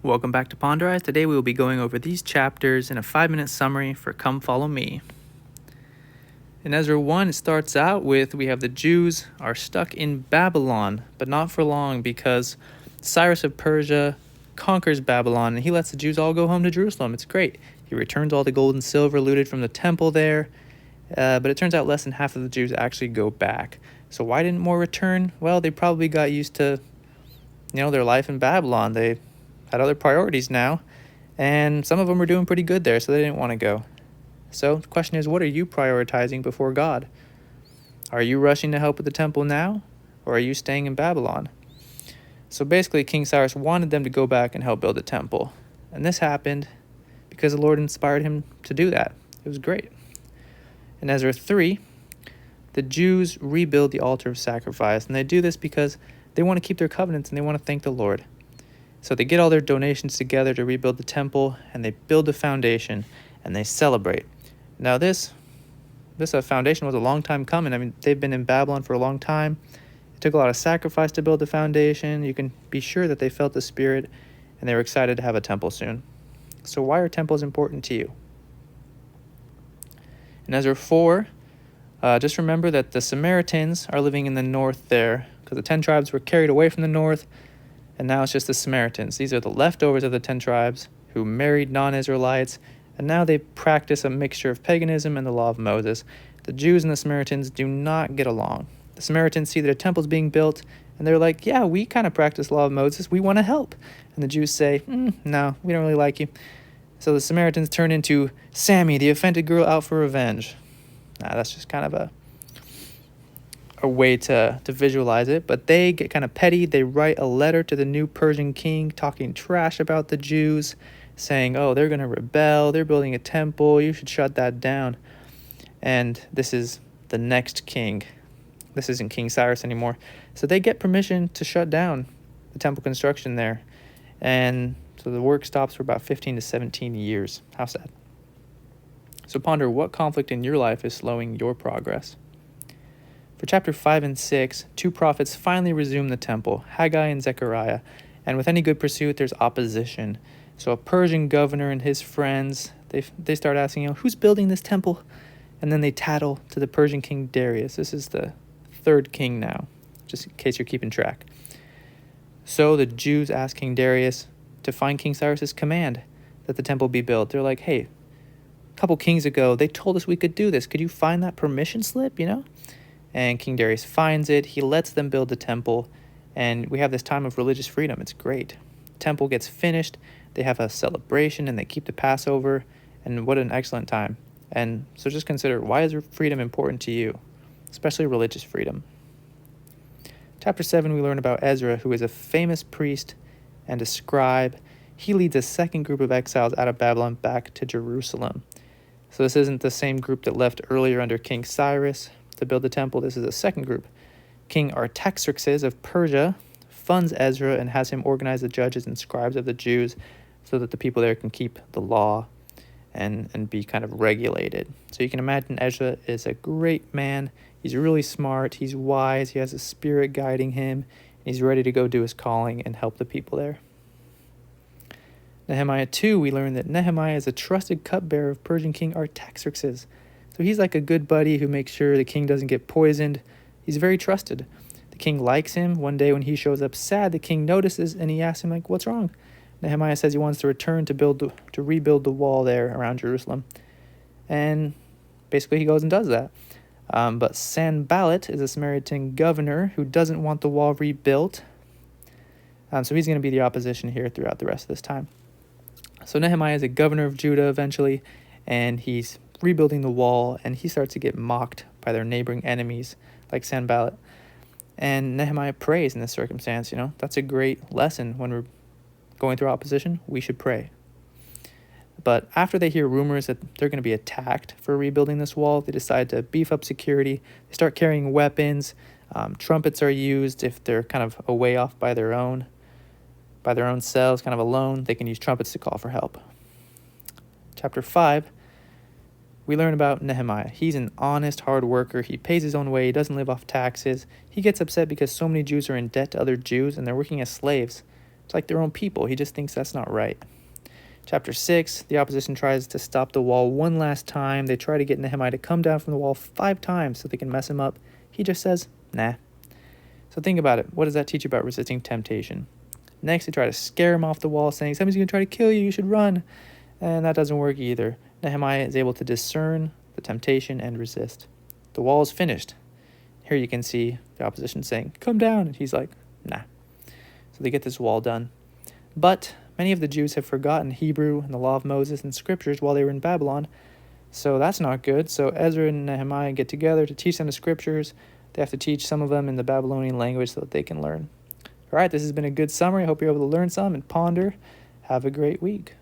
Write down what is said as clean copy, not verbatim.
Welcome back to Ponderize. Today we will be going over these chapters in a 5-minute summary for Come Follow Me. In Ezra 1, it starts out with we have the Jews are stuck in Babylon, but not for long because Cyrus of Persia conquers Babylon and he lets the Jews all go home to Jerusalem. It's great. He returns all the gold and silver looted from the temple there, but it turns out less than half of the Jews actually go back. So why didn't more return? Well, they probably got used to, their life in Babylon. They had other priorities now, and some of them were doing pretty good there, so they didn't want to go. So the question is, what are you prioritizing before God? Are you rushing to help with the temple now, or are you staying in Babylon? So basically, King Cyrus wanted them to go back and help build the temple, and this happened because the Lord inspired him to do that. It was great. In Ezra 3, the Jews rebuild the altar of sacrifice, and they do this because they want to keep their covenants and they want to thank the Lord. So they get all their donations together to rebuild the temple, and they build the foundation, and they celebrate. Now this foundation was a long time coming. I mean, they've been in Babylon for a long time. It took a lot of sacrifice to build the foundation. You can be sure that they felt the Spirit, and they were excited to have a temple soon. So why are temples important to you? In Ezra 4, just remember that the Samaritans are living in the north there, because the 10 tribes were carried away from the north, and now it's just the Samaritans. These are the leftovers of the 10 tribes who married non-Israelites, and now they practice a mixture of paganism and the law of Moses. The Jews and the Samaritans do not get along. The Samaritans see their temples being built, and they're like, yeah, we kind of practice the law of Moses. We want to help. And the Jews say, no, we don't really like you. So the Samaritans turn into Sammy, the offended girl out for revenge. That's just kind of a way to visualize it, but they get kind of petty. They write a letter to the new Persian king talking trash about the Jews, saying, oh, they're going to rebel, they're building a temple, you should shut that down. And this is the next king. This isn't King Cyrus anymore. So they get permission to shut down the temple construction there. And so the work stops for about 15 to 17 years. How sad. So ponder, what conflict in your life is slowing your progress? For chapter 5 and 6, 2 prophets finally resume the temple, Haggai and Zechariah, and with any good pursuit, there's opposition. So a Persian governor and his friends, they start asking, who's building this temple? And then they tattle to the Persian king Darius. This is the 3rd king now, just in case you're keeping track. So the Jews ask King Darius to find King Cyrus's command that the temple be built. They're like, hey, a couple kings ago, they told us we could do this. Could you find that permission slip, And King Darius finds it. He lets them build the temple, and we have this time of religious freedom. It's great. The temple gets finished. They have a celebration, and they keep the Passover, and what an excellent time. And so just consider, why is freedom important to you, especially religious freedom? Chapter 7, we learn about Ezra, who is a famous priest and a scribe. He leads a second group of exiles out of Babylon back to Jerusalem. So this isn't the same group that left earlier under King Cyrus to build the temple. This is a second group. King Artaxerxes of Persia funds Ezra and has him organize the judges and scribes of the Jews so that the people there can keep the law and be kind of regulated. So you can imagine Ezra is a great man. He's really smart. He's wise. He has a spirit guiding him. And he's ready to go do his calling and help the people there. Nehemiah 2, we learn that Nehemiah is a trusted cupbearer of Persian King Artaxerxes. So he's like a good buddy who makes sure the king doesn't get poisoned. He's very trusted. The king likes him. One day when he shows up sad, the king notices and he asks him, what's wrong? Nehemiah says he wants to return to rebuild the wall there around Jerusalem. And basically he goes and does that. But Sanballat is a Samaritan governor who doesn't want the wall rebuilt. So he's going to be the opposition here throughout the rest of this time. So Nehemiah is a governor of Judah eventually, and he's rebuilding the wall, and he starts to get mocked by their neighboring enemies like Sanballat. And Nehemiah prays in this circumstance. That's a great lesson. When we're going through opposition, we should pray. But after they hear rumors that they're going to be attacked for rebuilding this wall, they decide to beef up security. They start carrying weapons. Trumpets are used if they're kind of away off by their own cells, kind of alone. They can use trumpets to call for help. Chapter 5, we learn about Nehemiah. He's an honest, hard worker. He pays his own way. He doesn't live off taxes. He gets upset because so many Jews are in debt to other Jews, and they're working as slaves. It's like their own people. He just thinks that's not right. Chapter 6, the opposition tries to stop the wall one last time. They try to get Nehemiah to come down from the wall 5 times so they can mess him up. He just says, nah. So think about it. What does that teach you about resisting temptation? Next, they try to scare him off the wall, saying, somebody's going to try to kill you, you should run. And that doesn't work either. Nehemiah is able to discern the temptation and resist. The wall is finished. Here you can see the opposition saying, come down. And he's like, nah. So they get this wall done. But many of the Jews have forgotten Hebrew and the law of Moses and scriptures while they were in Babylon. So that's not good. So Ezra and Nehemiah get together to teach them the scriptures. They have to teach some of them in the Babylonian language so that they can learn. All right, this has been a good summary. I hope you're able to learn some and ponder. Have a great week.